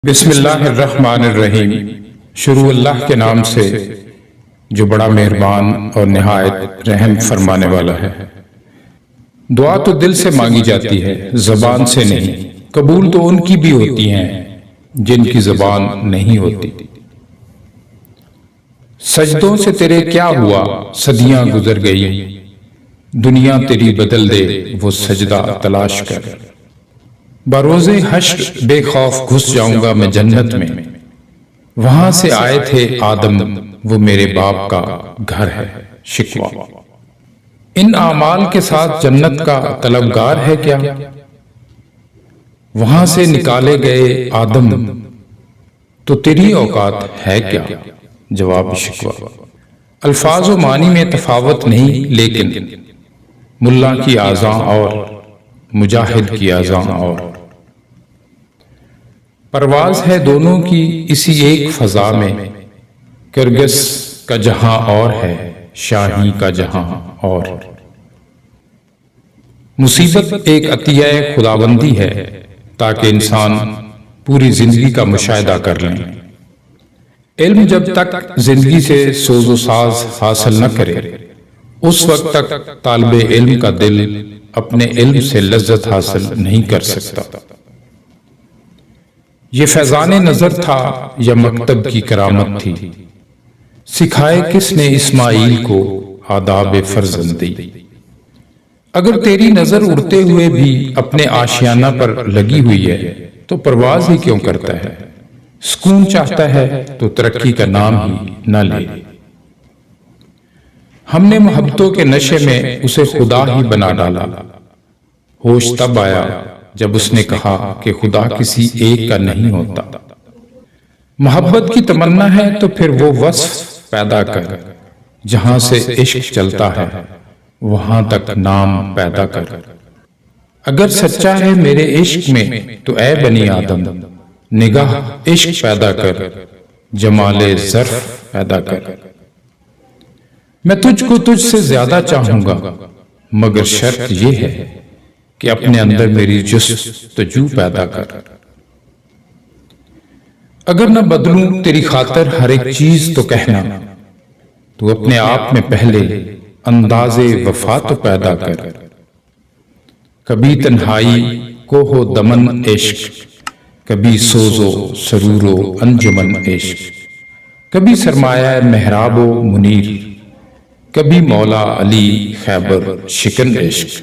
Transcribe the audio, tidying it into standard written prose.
بسم اللہ الرحمن الرحیم۔ شروع اللہ کے نام سے جو بڑا مہربان اور نہایت رحم فرمانے والا ہے۔ دعا تو دل سے مانگی جاتی ہے، زبان سے نہیں۔ قبول تو ان کی بھی ہوتی ہیں جن کی زبان نہیں ہوتی۔ سجدوں سے تیرے کیا ہوا، صدیاں گزر گئی، دنیا تیری بدل دے وہ سجدہ تلاش کر۔ بروز حشر بے خوف گھس جاؤں گا میں جنت میں، وہاں سے آئے تھے آدم وہ میرے باپ کا گھر ہے شکوہ۔ ان اعمال کے ساتھ جنت کا طلبگار ہے کیا، وہاں سے نکالے گئے آدم تو تیری اوقات ہے کیا، جواب شکوہ۔ الفاظ و معنی میں تفاوت نہیں، لیکن ملا کی آذان اور مجاہد کی آذان اور پرواز ہے دونوں کی اسی ایک فضا میں۔ کرگس کا جہاں اور ہے، شاہی کا جہاں اور۔ مصیبت ایک عطیہ خداوندی ہے تاکہ انسان پوری زندگی کا مشاہدہ کر لیں۔ علم جب تک زندگی سے سوز و ساز حاصل نہ کرے، اس وقت تک طالب علم کا دل اپنے علم سے لذت حاصل نہیں کر سکتا۔ یہ فیضان نظر تھا یا مکتب کی کرامت تھی، سکھائے کس نے اسماعیل کو آداب فرزندی۔ اگر تیری نظر اڑتے ہوئے بھی اپنے آشیانہ پر لگی ہوئی ہے تو پرواز ہی کیوں کرتا ہے؟ سکون چاہتا ہے تو ترقی کا نام ہی نہ لے۔ ہم نے محبتوں کے نشے میں اسے خدا ہی بنا ڈالا۔ ہوش تب آیا جب اس نے کہا کہ خدا کسی ایک کا نہیں ہوتا۔ محبت کی تمنا ہے تو پھر وہ وصف پیدا کر، جہاں سے عشق چلتا ہے وہاں تک نام پیدا کر۔ اگر سچا ہے میرے عشق میں تو اے بنی آدم، نگاہ عشق پیدا کر، جمال ظرف پیدا کر۔ میں تجھ کو تجھ سے زیادہ چاہوں گا، مگر شرط یہ ہے کہ اپنے اندر میری جستجو پیدا کر۔ اگر نہ بدلوں تیری خاطر ہر ایک چیز تو کہنا، تو اپنے آپ میں پہلے انداز وفا تو پیدا کر۔ کبھی تنہائی کو ہو دمن عشق، کبھی سوز و سرور و انجمن عشق، کبھی سرمایہ محراب و منیر، کبھی مولا علی خیبر شکن عشق۔